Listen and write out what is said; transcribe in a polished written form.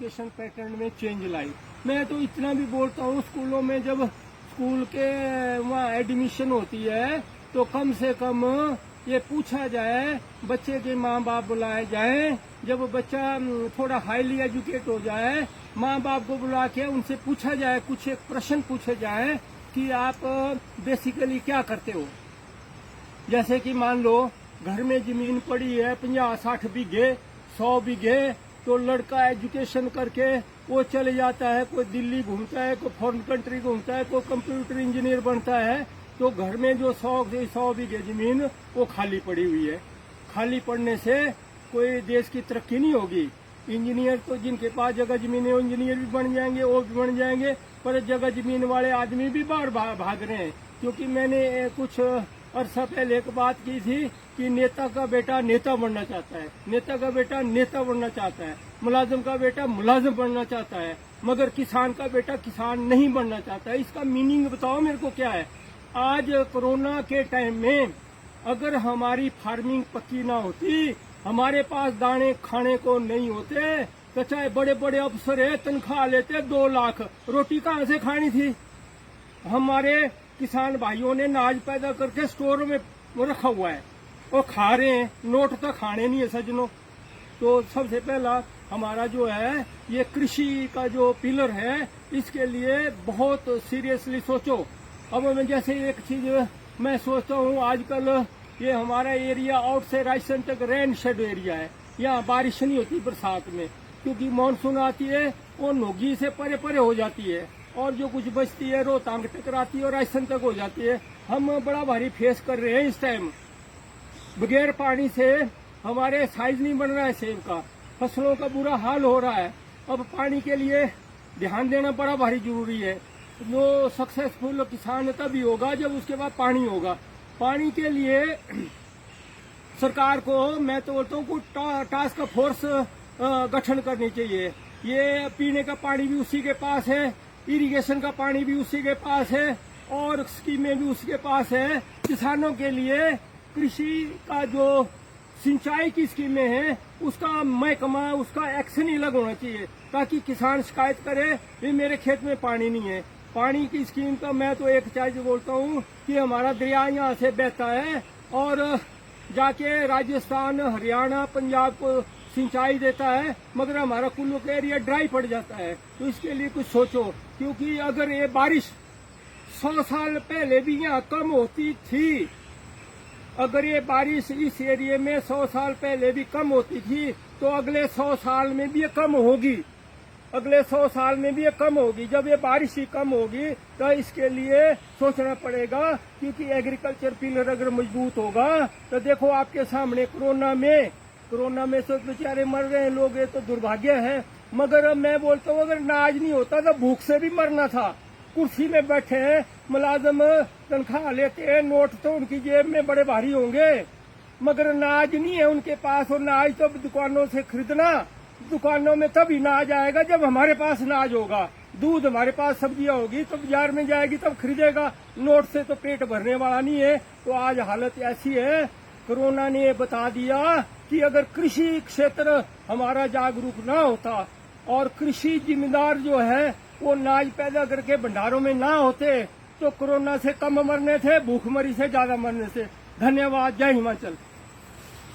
Education pattern में change लाई। मैं तो इतना भी बोलता हूँ, स्कूलों में जब स्कूल के वहाँ एडमिशन होती है तो कम से कम ये पूछा जाए, बच्चे के माँ बाप बुलाए जाएं। जब बच्चा थोड़ा हाईली एजुकेट हो जाए, माँ बाप को बुला के उनसे पूछा जाए, कुछ एक प्रश्न पूछे जाए कि आप बेसिकली क्या करते हो। जैसे कि मान लो घर में जमीन पड़ी है 50-60 बीघे 100 बीघे, तो लड़का एजुकेशन करके वो चले जाता है, कोई दिल्ली घूमता है, कोई फॉरेन कंट्री घूमता है, कोई कंप्यूटर इंजीनियर बनता है, तो घर में जो 100 बीघे जमीन वो खाली पड़ी हुई है। खाली पड़ने से कोई देश की तरक्की नहीं होगी। इंजीनियर तो जिनके पास जगह जमीन है वो इंजीनियर भी बन जाएंगे, वो भी बन जाएंगे, पर जगह जमीन वाले आदमी भी बाहर भाग रहे हैं। क्योंकि मैंने कुछ अरसा पहले एक बात की थी कि नेता का बेटा नेता बनना चाहता है, नेता का बेटा नेता बनना चाहता है, मुलाजिम का बेटा मुलाजिम बनना चाहता है, मगर किसान का बेटा किसान नहीं बनना चाहता है। इसका मीनिंग बताओ मेरे को क्या है। आज कोरोना के टाइम में अगर हमारी फार्मिंग पक्की ना होती, हमारे पास दाने खाने को नहीं होते, तो चाहे बड़े बड़े अफसर है तनख्वाह लेते 2 लाख, रोटी कहाँ से खानी थी। हमारे किसान भाइयों ने अनाज पैदा करके स्टोर में रखा हुआ है, वो खा रहे हैं, नोट तो खाने नहीं है सजनों। तो सबसे पहला हमारा जो है ये कृषि का जो पिलर है, इसके लिए बहुत सीरियसली सोचो। अब मैं जैसे एक चीज मैं सोचता हूँ, आजकल ये हमारा एरिया आउट से राजस्थान तक रेन शेड एरिया है, यहाँ बारिश नहीं होती बरसात में, क्योंकि मानसून आती है वो नोगी से परे परे हो जाती है, और जो कुछ बचती है रोहतांग टकराती है और राजस्थान तक हो जाती है। हम बड़ा भारी फेस कर रहे हैं इस टाइम। बगैर पानी से हमारे साइज नहीं बन रहा है सेब का, फसलों का बुरा हाल हो रहा है। अब पानी के लिए ध्यान देना बड़ा भारी जरूरी है। जो सक्सेसफुल किसान तभी होगा जब उसके बाद पानी होगा। पानी के लिए सरकार को मैं तो बोलता हूँ कुछ टास्क फोर्स गठन करनी चाहिए। ये पीने का पानी भी उसी के पास है, इरिगेशन का पानी भी उसी के पास है, और स्कीमें भी उसके पास है। किसानों के लिए कृषि का जो सिंचाई की स्कीमें हैं उसका महकमा, उसका एक्शन ही अलग होना चाहिए, ताकि किसान शिकायत करे भी मेरे खेत में पानी नहीं है। पानी की स्कीम का मैं तो एक चीज बोलता हूँ कि हमारा दरिया यहाँ से बहता है और जाके राजस्थान, हरियाणा, पंजाब को सिंचाई देता है, मगर हमारा कुल्लू का एरिया ड्राई पड़ जाता है। तो इसके लिए कुछ सोचो, क्योंकि अगर ये बारिश 100 साल पहले भी यहाँ कम होती थी, अगर ये बारिश इस एरिया में 100 साल पहले भी कम होती थी, तो अगले 100 साल में भी ये कम होगी, अगले 100 साल में भी ये कम होगी। जब ये बारिश ही कम होगी तो इसके लिए सोचना पड़ेगा, क्योंकि एग्रीकल्चर पिलर अगर मजबूत होगा तो देखो आपके सामने कोरोना में तो बेचारे मर रहे हैं लोग, ये तो दुर्भाग्य है। मगर मैं बोलता हूँ अगर अनाज नहीं होता तो भूख से भी मरना था। कुर्सी में बैठे हैं, मुलाजिम तनख्वाह लेते हैं, नोट तो उनकी जेब में बड़े भारी होंगे, मगर अनाज नहीं है उनके पास। और अनाज तो दुकानों से खरीदना, दुकानों में तब अनाज आएगा जब हमारे पास अनाज होगा। दूध हमारे पास, सब्जियां होगी तो बाजार में जाएगी तब खरीदेगा, नोट से तो पेट भरने वाला नहीं है। तो आज हालत ऐसी है, कोरोना ने ये बता दिया कि अगर कृषि क्षेत्र हमारा जागरूक ना होता और कृषि जिम्मेदार जो है वो अनाज पैदा करके भंडारों में ना होते, तो कोरोना से कम मरने थे, भूखमरी से ज्यादा मरने से। धन्यवाद। जय हिमाचल।